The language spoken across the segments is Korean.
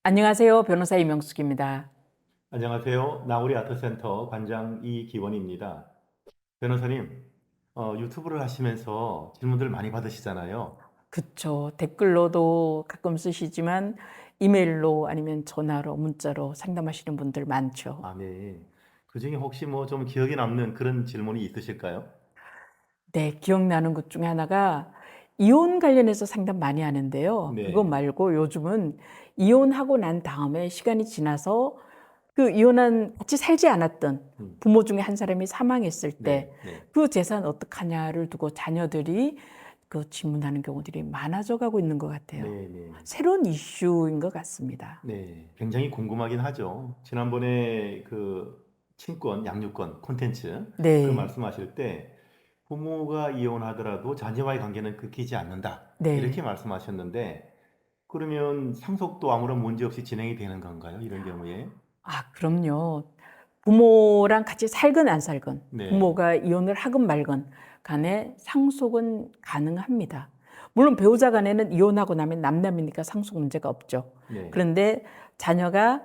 안녕하세요. 변호사 이명숙입니다. 안녕하세요. 나우리 아트센터 관장 이기원입니다. 변호사님, 유튜브를 하시면서 질문들 많이 받으시잖아요. 그쵸. 댓글로도 가끔 쓰시지만 이메일로 아니면 전화로, 문자로 상담하시는 분들 많죠. 아, 네. 그중에 혹시 뭐 좀 기억에 남는 그런 질문이 있으실까요? 네, 기억나는 것 중에 하나가 이혼 관련해서 상담 많이 하는데요. 그거 네. 말고 요즘은 이혼하고 난 다음에 시간이 지나서 그 이혼한 같이 살지 않았던 음, 부모 중에 한 사람이 사망했을 때 네, 네, 그 재산 어떡하냐를 두고 자녀들이 그 질문하는 경우들이 많아져 가고 있는 것 같아요. 네, 네. 새로운 이슈인 것 같습니다. 네. 굉장히 궁금하긴 하죠. 지난번에 그 친권, 양육권 콘텐츠 그 네. 말씀하실 때 부모가 이혼하더라도 자녀와의 관계는 끊기지 않는다. 이렇게 네. 말씀하셨는데 그러면 상속도 아무런 문제 없이 진행이 되는 건가요? 이런 경우에? 아, 그럼요. 부모랑 같이 살건 안 살건, 네, 부모가 이혼을 하건 말건 간에 상속은 가능합니다. 물론 배우자 간에는 이혼하고 나면 남남이니까 상속 문제가 없죠. 네, 그런데 자녀가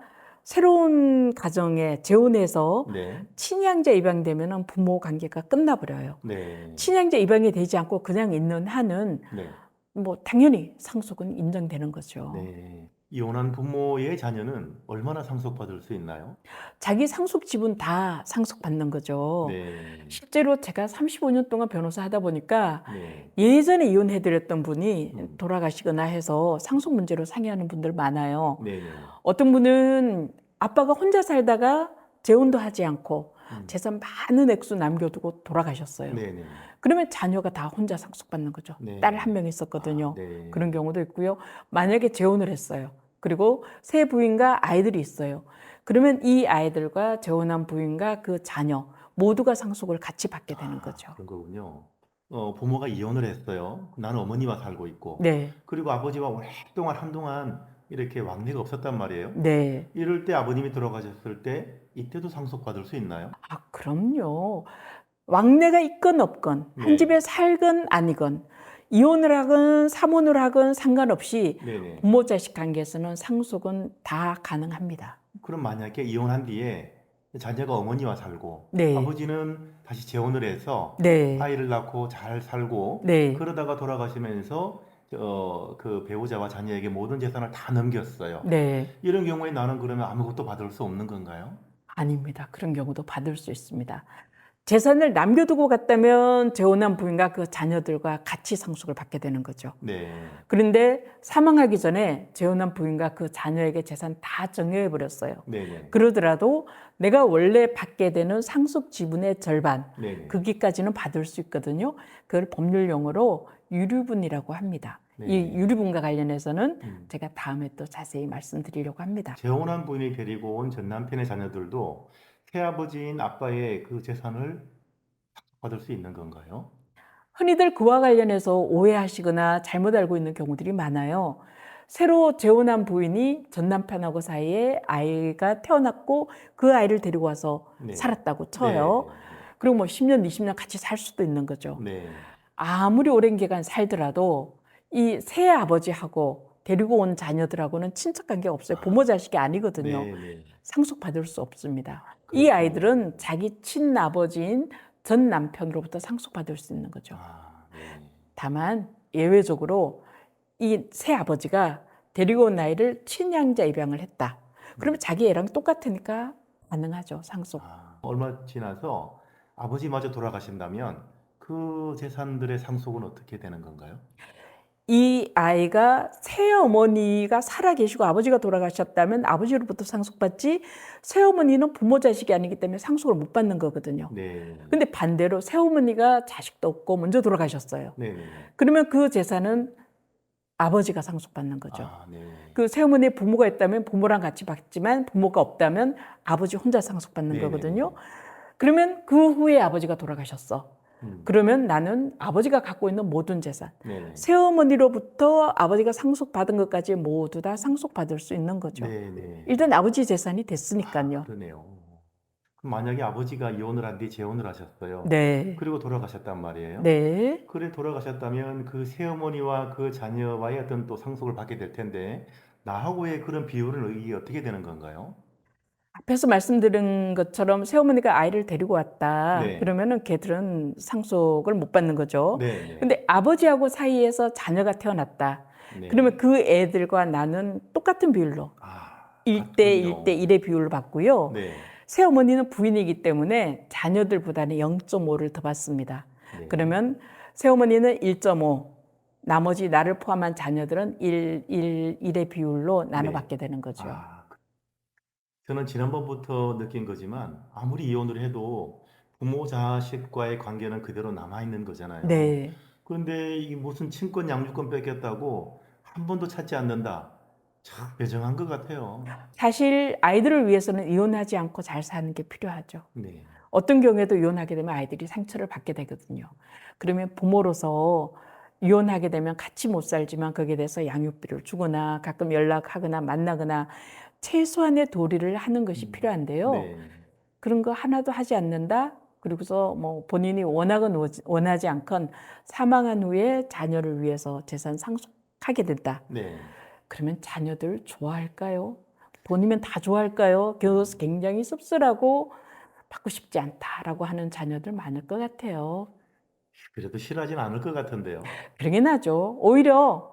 새로운 가정에 재혼해서 네, 친양자 입양되면 부모 관계가 끝나버려요. 네, 친양자 입양이 되지 않고 그냥 있는 한은 네, 뭐 당연히 상속은 인정되는 거죠. 네. 이혼한 부모의 자녀는 얼마나 상속받을 수 있나요? 자기 상속 지분 다 상속받는 거죠. 네, 실제로 제가 35년 동안 변호사 하다 보니까 네, 예전에 이혼해드렸던 분이 음, 돌아가시거나 해서 상속 문제로 상의하는 분들 많아요. 네, 네, 어떤 분은 아빠가 혼자 살다가 재혼도 하지 않고 재산 많은 액수 남겨두고 돌아가셨어요. 네, 네, 그러면 자녀가 다 혼자 상속받는 거죠. 딸 네, 한 명 아, 있었거든요. 그런 네, 경우도 있고요. 만약에 재혼을 했어요. 그리고 새 부인과 아이들이 있어요. 그러면 이 아이들과 재혼한 부인과 그 자녀 모두가 상속을 같이 받게 되는 아, 거죠. 그런 거군요. 부모가 이혼을 했어요. 나는 어머니와 살고 있고, 네, 그리고 아버지와 오랫동안 한동안 이렇게 왕래가 없었단 말이에요. 네. 이럴 때 아버님이 돌아가셨을 때 이때도 상속받을 수 있나요? 아, 그럼요. 왕래가 있건 없건 한 집에 네, 살건 아니건 이혼을 하건 사혼을 하건 상관없이 네네. 부모 자식 관계에서는 상속은 다 가능합니다. 그럼 만약에 이혼한 뒤에 자녀가 어머니와 살고 네, 아버지는 다시 재혼을 해서 네, 아이를 낳고 잘 살고 네, 그러다가 돌아가시면서 그 배우자와 자녀에게 모든 재산을 다 넘겼어요. 네. 이런 경우에 나는 그러면 아무것도 받을 수 없는 건가요? 아닙니다. 그런 경우도 받을 수 있습니다. 재산을 남겨두고 갔다면 재혼한 부인과 그 자녀들과 같이 상속을 받게 되는 거죠. 네, 그런데 사망하기 전에 재혼한 부인과 그 자녀에게 재산 다 정여해 버렸어요. 네네, 그러더라도 내가 원래 받게 되는 상속 지분의 절반, 네네, 거기까지는 받을 수 있거든요. 그걸 법률 용어로 유류분이라고 합니다. 이 네. 유류분과 관련해서는 음. 제가 다음에 또 자세히 말씀드리려고 합니다. 재혼한 부인이 데리고 온 전 남편의 자녀들도 새아버지인 아빠의 그 재산을 받을 수 있는 건가요? 흔히들 그와 관련해서 오해하시거나 잘못 알고 있는 경우들이 많아요. 새로 재혼한 부인이 전 남편하고 사이에 아이가 태어났고 그 아이를 데리고 와서 네, 살았다고 네, 쳐요. 네, 네. 그리고 뭐 10년, 20년 같이 살 수도 있는 거죠. 네. 아무리 오랜 기간 살더라도 이 새 아버지하고 데리고 온 자녀들하고는 친척 관계가 없어요. 부모 아, 자식이 아니거든요. 네, 네. 상속받을 수 없습니다. 이 그렇군요. 아이들은 자기 친아버지인 전 남편으로부터 상속받을 수 있는 거죠. 아, 네. 다만 예외적으로 이 새아버지가 데리고 온 아이를 친양자 입양을 했다. 그러면 음. 자기 애랑 똑같으니까 가능하죠, 상속. 아, 얼마 지나서 아버지마저 돌아가신다면 그 재산들의 상속은 어떻게 되는 건가요? 이 아이가 새어머니가 살아 계시고 아버지가 돌아가셨다면 아버지로부터 상속받지, 새어머니는 부모 자식이 아니기 때문에 상속을 못 받는 거거든요. 네, 근데 반대로 새어머니가 자식도 없고 먼저 돌아가셨어요. 네, 네, 네. 그러면 그 재산은 아버지가 상속받는 거죠. 아, 네, 그 새어머니의 부모가 있다면 부모랑 같이 받지만 부모가 없다면 아버지 혼자 상속받는 네, 네, 거거든요. 네. 그러면 그 후에 아버지가 돌아가셨어. 음, 그러면 나는 아버지가 갖고 있는 모든 재산, 네, 네, 새어머니로부터 아버지가 상속받은 것까지 모두 다 상속받을 수 있는 거죠. 네, 네. 일단 아버지 재산이 아, 됐으니까요. 그러네요. 그럼 만약에 아버지가 이혼을 한 뒤 재혼을 하셨어요. 네. 그리고 돌아가셨단 말이에요. 네. 그래 돌아가셨다면 그 새어머니와 그 자녀와의 어떤 또 상속을 받게 될 텐데 나하고의 그런 비율은 이게 어떻게 되는 건가요? 앞에서 말씀드린 것처럼 새어머니가 아이를 데리고 왔다. 네. 그러면은 걔들은 상속을 못 받는 거죠. 네, 네. 근데 아버지하고 사이에서 자녀가 태어났다. 네. 그러면 그 애들과 나는 똑같은 비율로 아, 1대 같군요. 1대 1의 비율을 받고요. 네. 새어머니는 부인이기 때문에 자녀들보다는 0.5를 더 받습니다. 네. 그러면 새어머니는 1.5, 나머지 나를 포함한 자녀들은 1의 비율로 나눠 네. 받게 되는 거죠. 저는 지난번부터 느낀 거지만 아무리 이혼을 해도 부모 자식과의 관계는 그대로 남아 있는 거잖아요. 네. 그런데 이 무슨 친권 양육권 뺏겼다고 한 번도 찾지 않는다. 참 배정한 것 같아요. 사실 아이들을 위해서는 이혼하지 않고 잘 사는 게 필요하죠. 네. 어떤 경우에도 이혼하게 되면 아이들이 상처를 받게 되거든요. 그러면 부모로서 이혼하게 되면 같이 못 살지만 거기에 대해서 양육비를 주거나 가끔 연락하거나 만나거나 최소한의 도리를 하는 것이 필요한데요. 네. 그런 거 하나도 하지 않는다. 그리고서 뭐 본인이 원하건 원하지 않건 사망한 후에 자녀를 위해서 재산 상속하게 된다. 네. 그러면 자녀들 좋아할까요? 본인은 다 좋아할까요? 그래서 굉장히 씁쓸하고 받고 싶지 않다라고 하는 자녀들 많을 것 같아요. 그래도 싫어하진 않을 것 같은데요. 그러긴 하죠. 오히려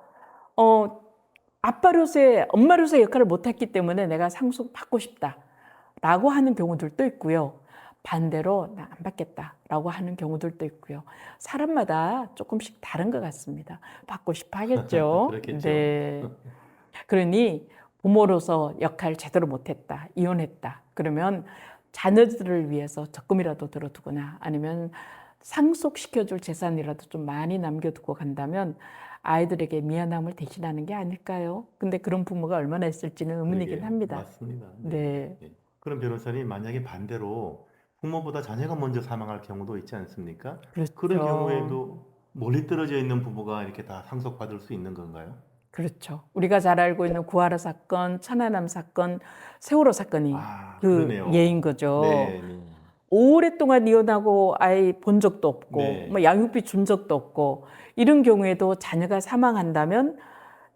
아빠로서의 엄마로서의 역할을 못했기 때문에 내가 상속 받고 싶다라고 하는 경우들도 있고요. 반대로 나 안 받겠다라고 하는 경우들도 있고요. 사람마다 조금씩 다른 것 같습니다. 받고 싶어 하겠죠. 그렇겠죠. 네. 그러니 부모로서 역할 제대로 못했다, 이혼했다. 그러면 자녀들을 위해서 적금이라도 들어두거나 아니면 상속시켜줄 재산이라도 좀 많이 남겨두고 간다면 아이들에게 미안함을 대신하는 게 아닐까요? 근데 그런 부모가 얼마나 있을지는 의문이긴 그러게, 합니다. 맞습니다. 네. 네. 그럼 변호사님 만약에 반대로 부모보다 자녀가 먼저 사망할 경우도 있지 않습니까? 그런 그렇죠. 경우에도 멀리 떨어져 있는 부모가 이렇게 다 상속받을 수 있는 건가요? 그렇죠. 우리가 잘 알고 있는 구하라 사건, 천안함 사건, 세월호 사건이 그 그러네요. 예인 거죠. 네, 네. 오랫동안 이혼하고 아이 본 적도 없고 네. 뭐 양육비 준 적도 없고 이런 경우에도 자녀가 사망한다면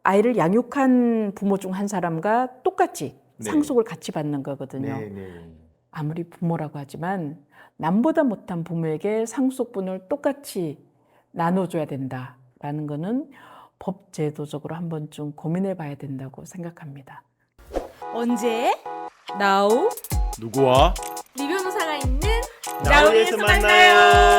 아이를 양육한 부모 중 한 사람과 똑같이 네. 상속을 같이 받는 거거든요. 네, 네. 아무리 부모라고 하지만 남보다 못한 부모에게 상속분을 똑같이 나눠줘야 된다라는 거는 법 제도적으로 한 번쯤 고민해 봐야 된다고 생각합니다. 언제? Now? 누구와? 리 변호사가 있는 나우에서 만나요.